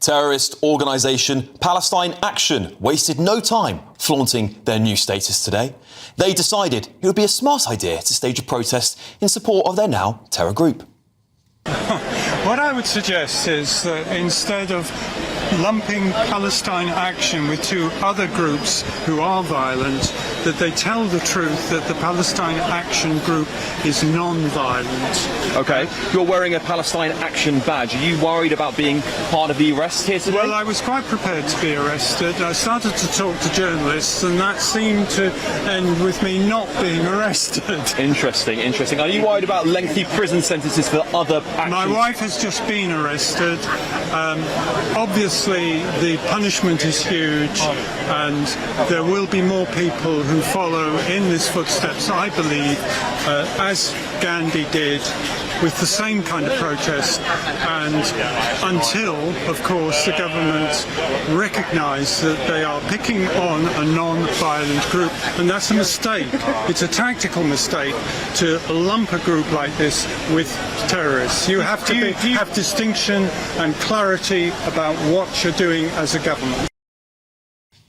Terrorist organisation Palestine Action wasted no time flaunting their new status today. They decided it would be a smart idea to stage a protest in support of their now terror group. What I would suggest is that instead of lumping Palestine Action with two other groups who are violent, that they tell the truth that the Palestine Action group is non-violent. OK. You're wearing a Palestine Action badge. Are you worried about being part of the arrest here today? Well, I was quite prepared to be arrested. I started to talk to journalists and that seemed to end with me not being arrested. Interesting, interesting. Are you worried about lengthy prison sentences for other actions? My wife has just been arrested. Obviously, the punishment is huge and there will be more people who follow in his footsteps, I believe, as Gandhi did, with the same kind of protest, and until, of course, the government recognise that they are picking on a non-violent group, and that's a mistake. It's a tactical mistake to lump a group like this with terrorists. You have to have distinction and clarity about what you're doing as a government.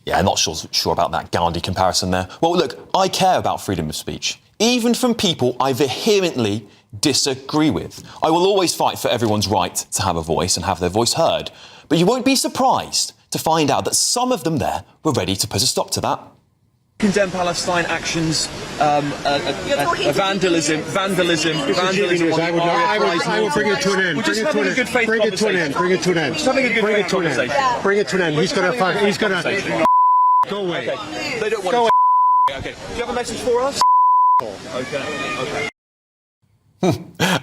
Yeah, I'm not sure about that Gandhi comparison there. Well, look, I care about freedom of speech, even from people I vehemently disagree with. I will always fight for everyone's right to have a voice and have their voice heard. But you won't be surprised to find out that some of them there were ready to put a stop to that. Condemn Palestine Action's vandalism. I will bring it to an end. Bring it to an end. Bring it to an end. Bring it to an end. He's gonna. Go away. Okay. They don't want to. Okay. Do you have a message for us? Okay.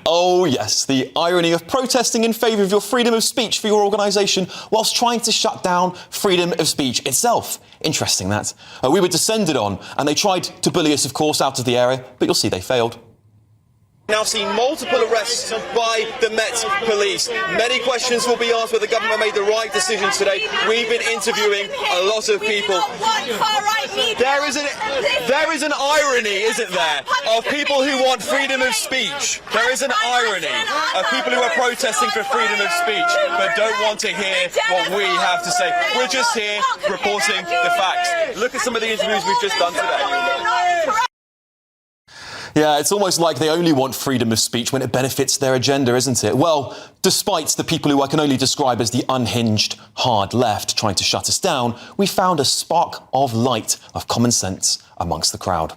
Oh yes, the irony of protesting in favour of your freedom of speech for your organisation whilst trying to shut down freedom of speech itself. Interesting that. We were descended on and they tried to bully us, of course, out of the area, but you'll see they failed. Now seen multiple arrests by the Met Police. Many questions will be asked whether the government made the right decision today. We've been interviewing a lot of people. There is an irony, isn't there, of people who want freedom of speech. There is an irony of people who are protesting for freedom of speech but don't want to hear what we have to say. We're just here reporting the facts. Look at some of the interviews we've just done today. Yeah, it's almost like they only want freedom of speech when it benefits their agenda, isn't it? Well, despite the people who I can only describe as the unhinged hard left trying to shut us down, we found a spark of light of common sense amongst the crowd.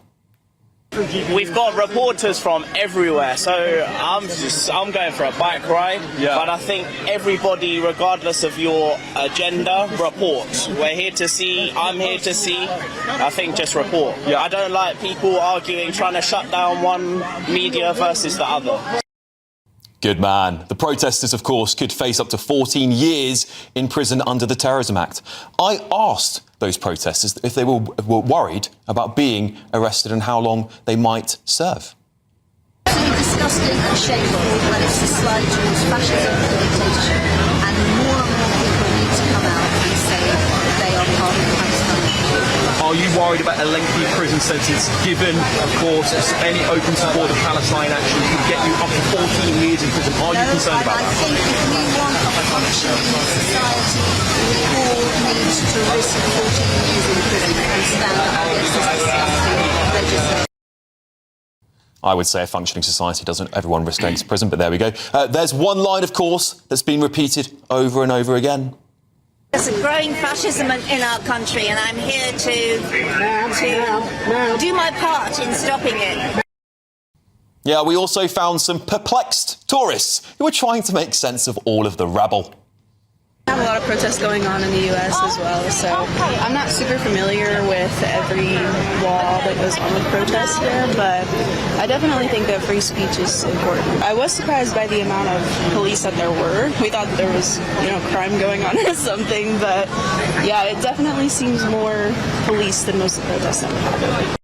We've got reporters from everywhere, so I'm going for a bike ride, but I think everybody, regardless of your agenda, report. We're here to see, I'm here to see, I think just report. I don't like people arguing, trying to shut down one media versus the other. Good man. The protesters, of course, could face up to 14 years in prison under the Terrorism Act. I asked those protesters if they were worried about being arrested and how long they might serve. Absolutely disgusting and shameful when it's a slide towards fascism and dictatorship, and more people need to come out and say they are part of the Palestine Action. Are you worried about a lengthy prison sentence, given, of course, any open support of Palestine Action could get you up to 14 years in prison? Are you concerned about that? I think if we want a functioning society, we all need to risk 14 years in prison and stand up against this disgusting legislation. I would say a functioning society doesn't everyone risk going to prison, but there we go. There's one line, of course, that's been repeated over and over again. There's a growing fascism in our country, and I'm here to do my part in stopping it. Yeah, we also found some perplexed tourists who were trying to make sense of all of the rabble. We have a lot of protests going on in the US as well, so I'm not super familiar with every law that goes on with protests here, but I definitely think that free speech is important. I was surprised by the amount of police that there were. We thought that there was, crime going on or something, but yeah, it definitely seems more police than most of the protests that we have.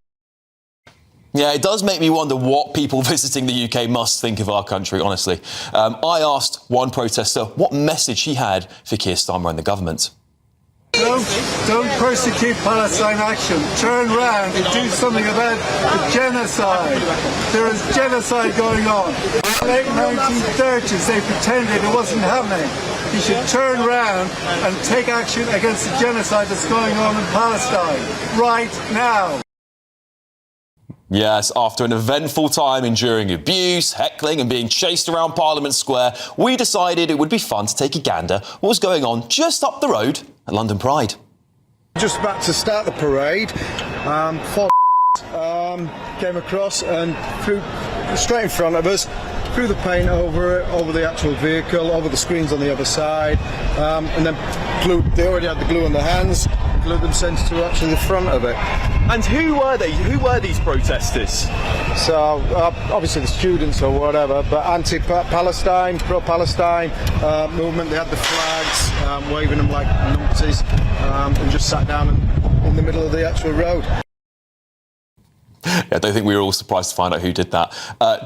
Yeah, it does make me wonder what people visiting the UK must think of our country, honestly. I asked one protester what message he had for Keir Starmer and the government. Don't persecute Palestine Action. Turn round and do something about the genocide. There is genocide going on. In the late 1930s, they pretended it wasn't happening. he should turn round and take action against the genocide that's going on in Palestine right now. Yes, after an eventful time enduring abuse, heckling and being chased around Parliament Square, we decided it would be fun to take a gander what was going on just up the road at London Pride. Just about to start the parade, four came across and flew straight in front of us, threw the paint over the actual vehicle, over the screens on the other side, and then they already had the glue on their hands, glued themselves to actually the front of it. And who were they? Who were these protesters? So, obviously the students or whatever, but anti-Palestine, pro-Palestine movement. They had the flags, waving them like numpties, and just sat down in the middle of the actual road. Yeah, I don't think we were all surprised to find out who did that.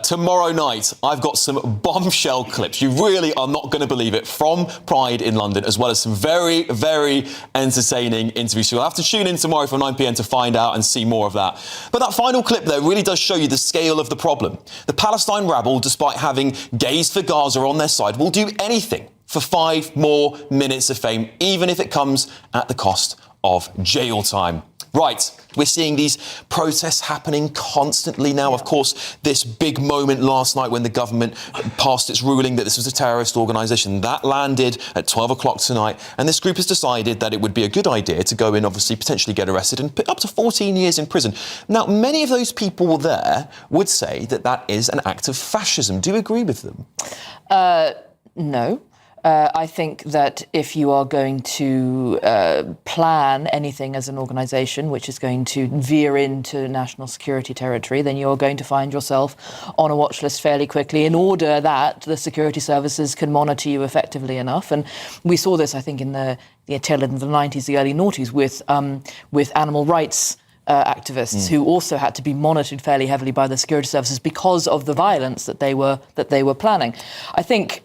Tomorrow night, I've got some bombshell clips. You really are not going to believe it, from Pride in London, as well as some very, very entertaining interviews. So you'll have to tune in tomorrow from 9 p.m. to find out and see more of that. But that final clip there really does show you the scale of the problem. The Palestine rabble, despite having Gays for Gaza on their side, will do anything for 5 more minutes of fame, even if it comes at the cost of jail time. Right, we're seeing these protests happening constantly now. Of course, this big moment last night when the government passed its ruling that this was a terrorist organisation, that landed at 12 o'clock tonight. And this group has decided that it would be a good idea to go in, obviously, potentially get arrested and put up to 14 years in prison. Now, many of those people there would say that that is an act of fascism. Do you agree with them? No. I think that if you are going to plan anything as an organisation which is going to veer into national security territory, then you're going to find yourself on a watch list fairly quickly in order that the security services can monitor you effectively enough. And we saw this, I think, in the tail end of the 90s, the early noughties, with animal rights activists who also had to be monitored fairly heavily by the security services because of the violence that they were planning. I think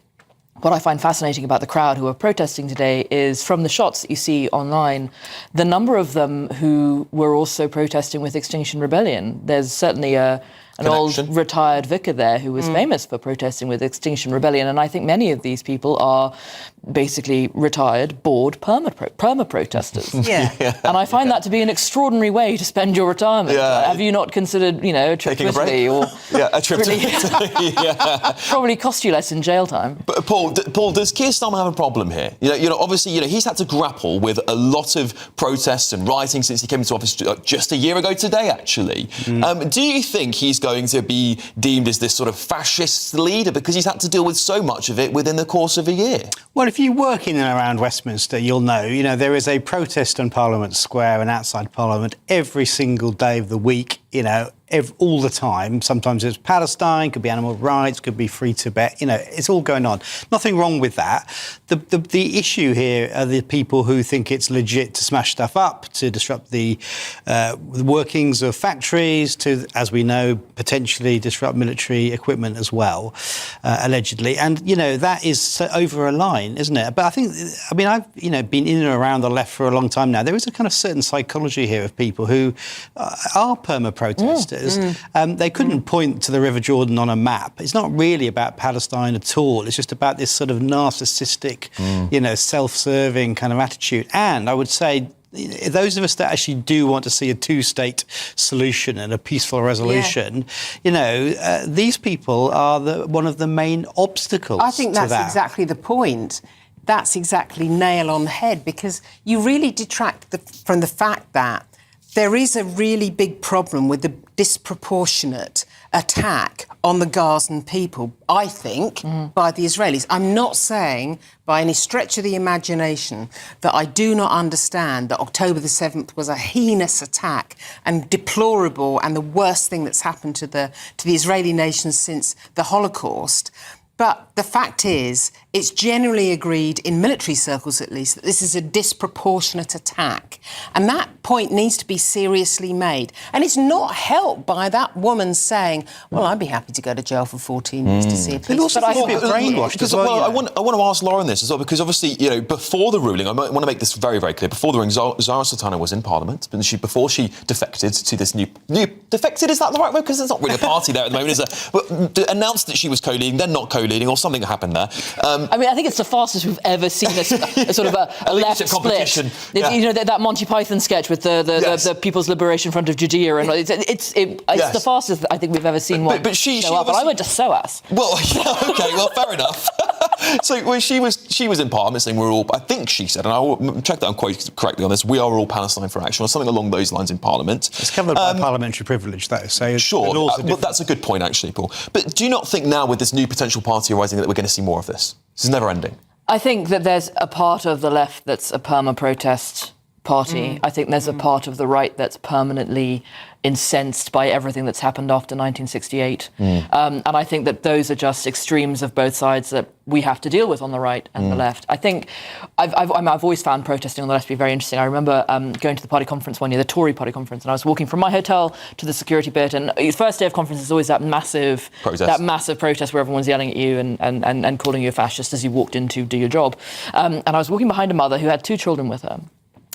what I find fascinating about the crowd who are protesting today is, from the shots that you see online, the number of them who were also protesting with Extinction Rebellion. There's certainly an old retired vicar there who was famous for protesting with Extinction Rebellion, and I think many of these people are basically retired, bored perma-protesters. And I find that to be an extraordinary way to spend your retirement. Have you not considered, a trip to Italy? Or a trip to Italy. Probably cost you less in jail time. But Paul, does Keir Starmer have a problem here? Obviously, he's had to grapple with a lot of protests and rioting since he came into office just a year ago today, actually. Do you think he's going to be deemed as this sort of fascist leader because he's had to deal with so much of it within the course of a year? Well, if you work in and around Westminster, you'll know, there is a protest on Parliament Square and outside Parliament every single day of the week, all the time. Sometimes it's Palestine, could be animal rights, could be free Tibet. It's all going on. Nothing wrong with that. The issue here are the people who think it's legit to smash stuff up, to disrupt the workings of factories, to, as we know, potentially disrupt military equipment as well, allegedly. And, that is over a line, isn't it? But I've, been in and around the left for a long time now. There is a kind of certain psychology here of people who are perma-protesters. They couldn't point to the River Jordan on a map. It's not really about Palestine at all. It's just about this sort of narcissistic, self-serving kind of attitude. And I would say, those of us that actually do want to see a two-state solution and a peaceful resolution, these people are one of the main obstacles. I think that's exactly the point. That's exactly nail on the head, because you really detract from the fact that there is a really big problem with the disproportionate attack on the Gazan people, I think, by the Israelis. I'm not saying by any stretch of the imagination that I do not understand that October the 7th was a heinous attack and deplorable and the worst thing that's happened to the Israeli nation since the Holocaust. But the fact is, it's generally agreed, in military circles at least, that this is a disproportionate attack. And that point needs to be seriously made. And it's not helped by that woman saying, well, I'd be happy to go to jail for 14 years to see a peace. Also, I think brainwashed as well. I want to ask Lauren this as well, because obviously, before the ruling, I want to make this very, very clear, before the ruling, Zara Sultana was in Parliament, but before she defected to this new defected, is that the right word? Because there's not really a party there at the moment, is there? But announced that she was co-leading, then not co-leading. co-leading or something happened there. I mean, I think it's the fastest we've ever seen a sort of a left split. Yeah. You know, that Monty Python sketch with the People's Liberation Front of Judea, and it's the fastest I think we've ever seen one. But she show up. But I went to SOAS. Well, okay, well, fair enough. So she was in Parliament saying we're all. I think she said, and I will check that I'm quoted correctly on this. We are all Palestine for Action, or something along those lines in Parliament. It's covered by parliamentary privilege, though. So sure, well, that's a good point, actually, Paul. But do you not think now, with this new potential party arising, that we're going to see more of this? This is never ending. I think that there's a part of the left that's a perma-protest party. I think there's a part of the right that's permanently incensed by everything that's happened after 1968. And I think that those are just extremes of both sides that we have to deal with on the right and the left. I think I've always found protesting on the left to be very interesting. I remember going to the party conference one year, the Tory party conference, and I was walking from my hotel to the security bit, and the first day of conference is always that massive protest where everyone's yelling at you and calling you a fascist as you walked in to do your job. And I was walking behind a mother who had 2 children with her.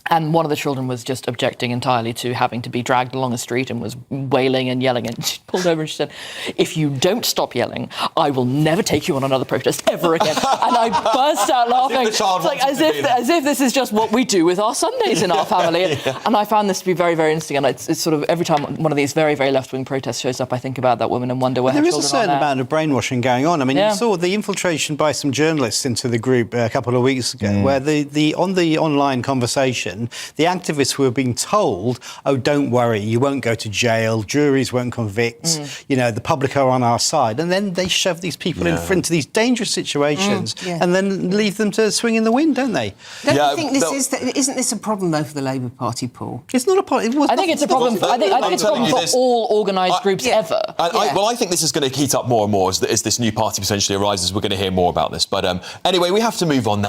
And one of the children was just objecting entirely to having to be dragged along a street and was wailing and yelling. And she pulled over and she said, "If you don't stop yelling, I will never take you on another protest ever again." And I burst out laughing. It's like as if this is just what we do with our Sundays in our family. And I found this to be very, very interesting. And it's sort of every time one of these very, very left-wing protests shows up, I think about that woman and wonder where her children are now. There is a certain amount of brainwashing going on. I mean, you saw the infiltration by some journalists into the group a couple of weeks ago, where on the online conversation, the activists were being told, "Oh, don't worry, you won't go to jail, juries won't convict, you know, the public are on our side." And then they shove these people into these dangerous situations and then leave them to swing in the wind, don't they? Don't you think isn't this a problem, though, for the Labour Party, Paul? It's not a problem. I think it's a problem. I think it's a problem for all organised groups ever. I think this is going to heat up more and more as this new party potentially arises. We're going to hear more about this. But anyway, we have to move on now.